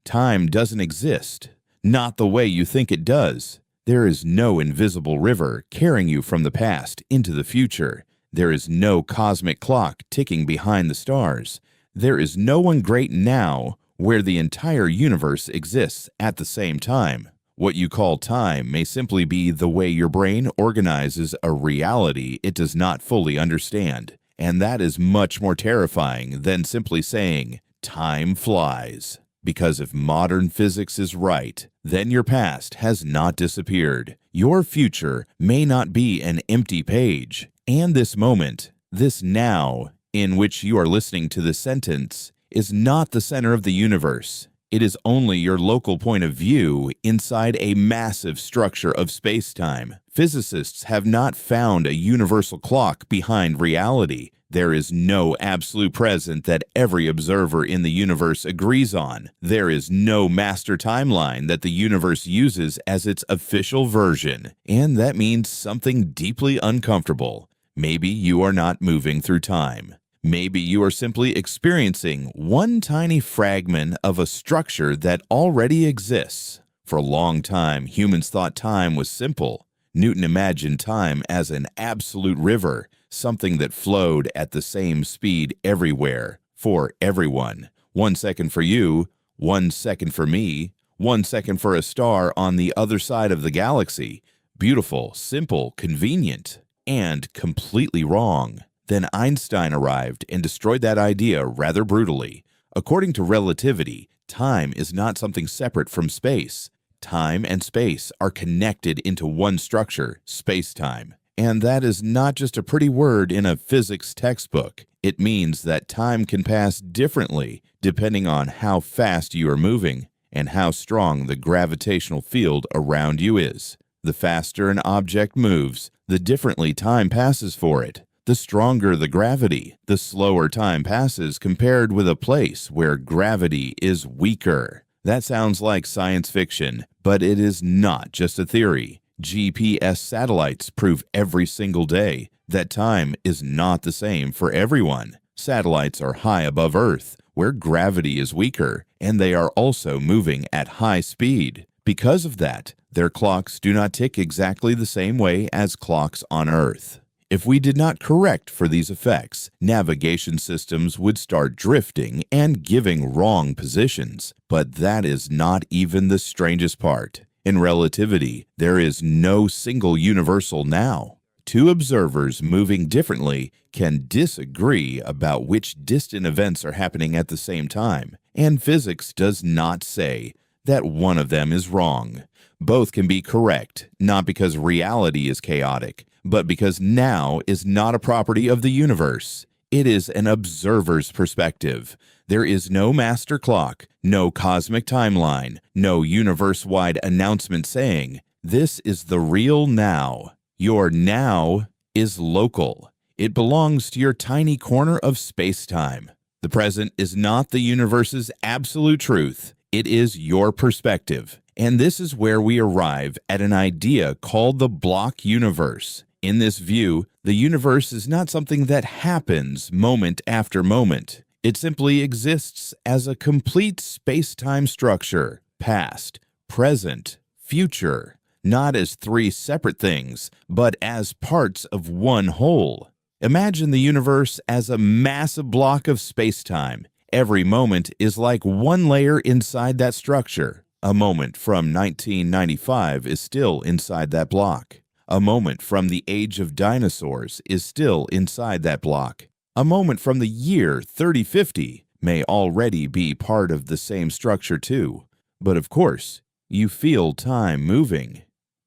Time doesn't exist, not the way you think it does. There is no invisible river carrying you from the past into the future. There is no cosmic clock ticking behind the stars. There is no one great now where the entire universe exists at the same time. What you call time may simply be the way your brain organizes a reality it does not fully understand, and that is much more terrifying than simply saying, "Time flies." Because if modern physics is right, then your past has not disappeared. Your future may not be an empty page, and this moment, this now, in which you are listening to this sentence, is not the center of the universe. It is only your local point of view inside a massive structure of space-time. Physicists have not found a universal clock behind reality. There is no absolute present that every observer in the universe agrees on. There is no master timeline that the universe uses as its official version, and that means something deeply uncomfortable. Maybe you are not moving through time. Maybe you are simply experiencing one tiny fragment of a structure that already exists. For a long time, humans thought time was simple. Newton imagined time as an absolute river, something that flowed at the same speed everywhere, for everyone. 1 second for you, 1 second for me, 1 second for a star on the other side of the galaxy. Beautiful, simple, convenient, and completely wrong. Then Einstein arrived and destroyed that idea rather brutally. According to relativity, time is not something separate from space. Time and space are connected into one structure, space-time. And that is not just a pretty word in a physics textbook. It means that time can pass differently depending on how fast you are moving and how strong the gravitational field around you is. The faster an object moves, the differently time passes for it. The stronger the gravity, the slower time passes compared with a place where gravity is weaker. That sounds like science fiction, but it is not just a theory. GPS satellites prove every single day that time is not the same for everyone. Satellites are high above Earth, where gravity is weaker, and they are also moving at high speed. Because of that, their clocks do not tick exactly the same way as clocks on Earth. If we did not correct for these effects, navigation systems would start drifting and giving wrong positions. But that is not even the strangest part. In relativity, there is no single universal now. Two observers moving differently can disagree about which distant events are happening at the same time, and physics does not say that one of them is wrong. Both can be correct, not because reality is chaotic, but because now is not a property of the universe. It is an observer's perspective. There is no master clock, no cosmic timeline, no universe-wide announcement saying, "This is the real now." Your now is local. It belongs to your tiny corner of space-time. The present is not the universe's absolute truth. It is your perspective. And this is where we arrive at an idea called the block universe. In this view, the universe is not something that happens moment after moment. It simply exists as a complete space-time structure, past, present, future, not as three separate things, but as parts of one whole. Imagine the universe as a massive block of space-time. Every moment is like one layer inside that structure. A moment from 1995 is still inside that block. A moment from the age of dinosaurs is still inside that block. A moment from the year 3050 may already be part of the same structure too. But of course, you feel time moving.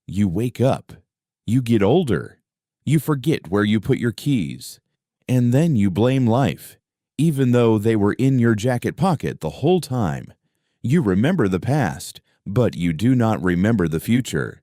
You wake up. You get older. You forget where you put your keys. And then you blame life, even though they were in your jacket pocket the whole time. You remember the past, but you do not remember the future.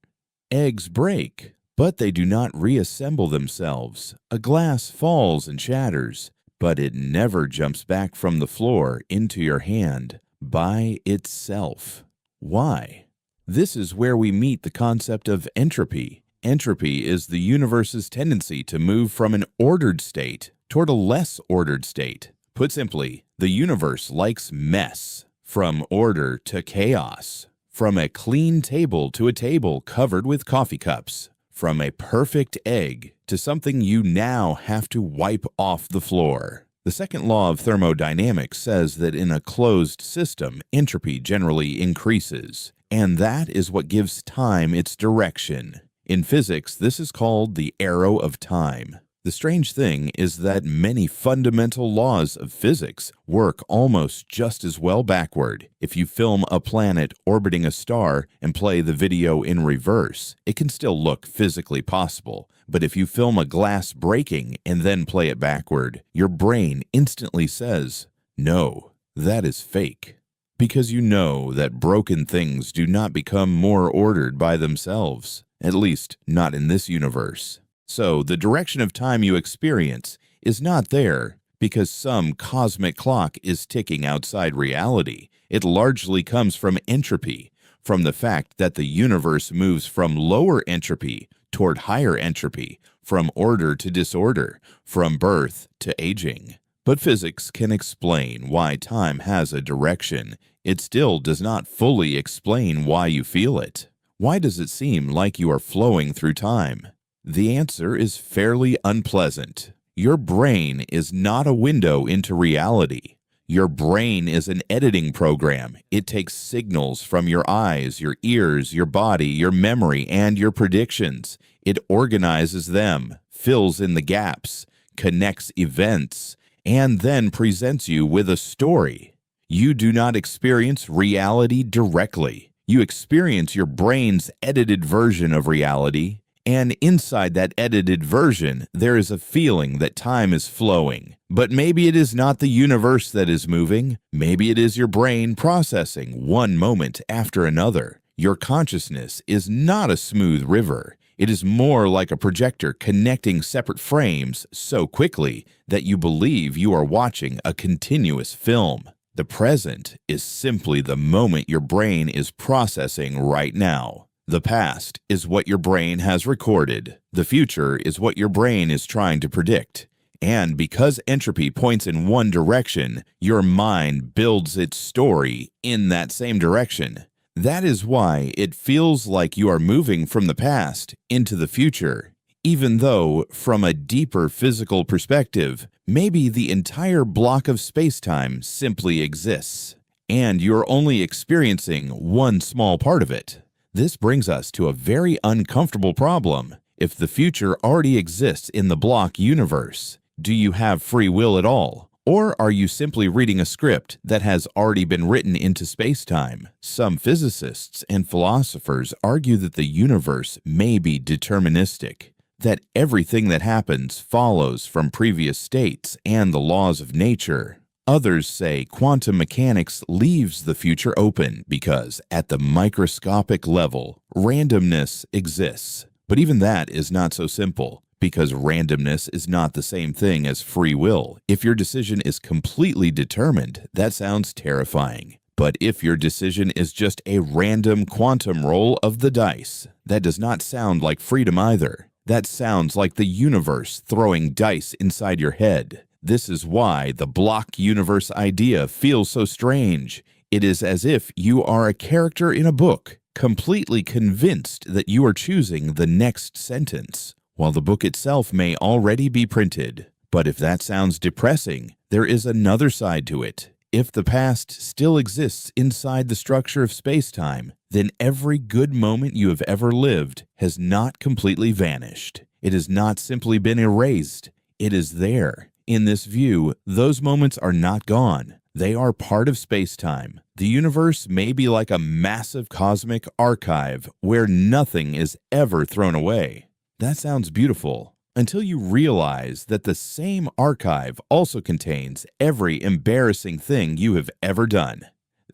Eggs break, but they do not reassemble themselves. A glass falls and shatters, but it never jumps back from the floor into your hand by itself. Why? This is where we meet the concept of entropy. Entropy is the universe's tendency to move from an ordered state toward a less ordered state. Put simply, the universe likes mess. from order to chaos, from a clean table to a table covered with coffee cups, from a perfect egg to something you now have to wipe off the floor. The second law of thermodynamics says that in a closed system, entropy generally increases, and that is what gives time its direction. In physics, this is called the arrow of time. The strange thing is that many fundamental laws of physics work almost just as well backward. If you film a planet orbiting a star and play the video in reverse, it can still look physically possible. But if you film a glass breaking and then play it backward, your brain instantly says, "No, that is fake." Because you know that broken things do not become more ordered by themselves, at least not in this universe. So the direction of time you experience is not there because some cosmic clock is ticking outside reality. It largely comes from entropy, from the fact that the universe moves from lower entropy toward higher entropy, from order to disorder, from birth to aging. But physics can explain why time has a direction. It still does not fully explain why you feel it. Why does it seem like you are flowing through time? The answer is fairly unpleasant. Your brain is not a window into reality. Your brain is an editing program. It takes signals from your eyes, your ears, your body, your memory, and your predictions. It organizes them, fills in the gaps, connects events, and then presents you with a story. You do not experience reality directly. You experience your brain's edited version of reality. And inside that edited version, there is a feeling that time is flowing. But maybe it is not the universe that is moving. Maybe it is your brain processing one moment after another. Your consciousness is not a smooth river. It is more like a projector connecting separate frames so quickly that you believe you are watching a continuous film. The present is simply the moment your brain is processing right now. The past is what your brain has recorded. The future is what your brain is trying to predict. And because entropy points in one direction, your mind builds its story in that same direction. That is why it feels like you are moving from the past into the future, even though, from a deeper physical perspective, maybe the entire block of spacetime simply exists, and you're only experiencing one small part of it. This brings us to a very uncomfortable problem. If the future already exists in the block universe, do you have free will at all? Or are you simply reading a script that has already been written into spacetime? Some physicists and philosophers argue that the universe may be deterministic, that everything that happens follows from previous states and the laws of nature. Others say quantum mechanics leaves the future open because, at the microscopic level, randomness exists. But even that is not so simple, because randomness is not the same thing as free will. If your decision is completely determined, that sounds terrifying. But if your decision is just a random quantum roll of the dice, that does not sound like freedom either. That sounds like the universe throwing dice inside your head. This is why the block universe idea feels so strange. It is as if you are a character in a book, completely convinced that you are choosing the next sentence, while the book itself may already be printed. But if that sounds depressing, there is another side to it. If the past still exists inside the structure of spacetime, then every good moment you have ever lived has not completely vanished. It has not simply been erased. It is there. In this view, those moments are not gone. They are part of spacetime. The universe may be like a massive cosmic archive where nothing is ever thrown away. That sounds beautiful, until you realize that the same archive also contains every embarrassing thing you have ever done.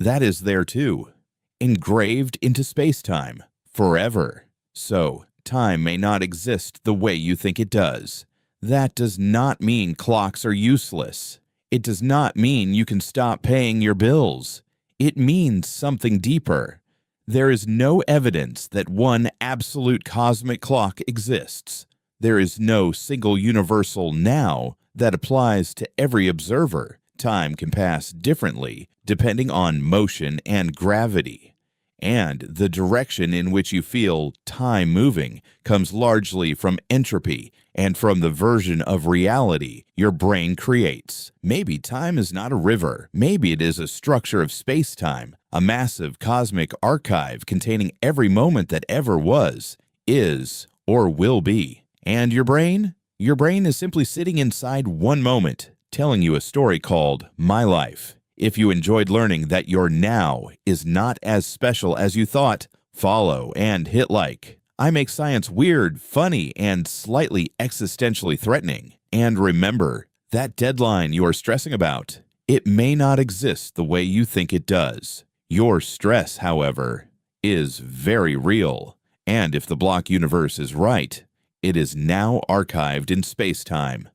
That is there too, engraved into spacetime, forever. So, time may not exist the way you think it does. That does not mean clocks are useless. It does not mean you can stop paying your bills. It means something deeper. There is no evidence that one absolute cosmic clock exists. There is no single universal now that applies to every observer. Time can pass differently depending on motion and gravity. And the direction in which you feel time moving comes largely from entropy and from the version of reality your brain creates. Maybe time is not a river. Maybe it is a structure of space-time, a massive cosmic archive containing every moment that ever was, is, or will be. And your brain? Your brain is simply sitting inside one moment, telling you a story called My Life. If you enjoyed learning that your now is not as special as you thought, follow and hit like. I make science weird, funny, and slightly existentially threatening. And remember, that deadline you are stressing about, it may not exist the way you think it does. Your stress, however, is very real. And if the block universe is right, it is now archived in space-time.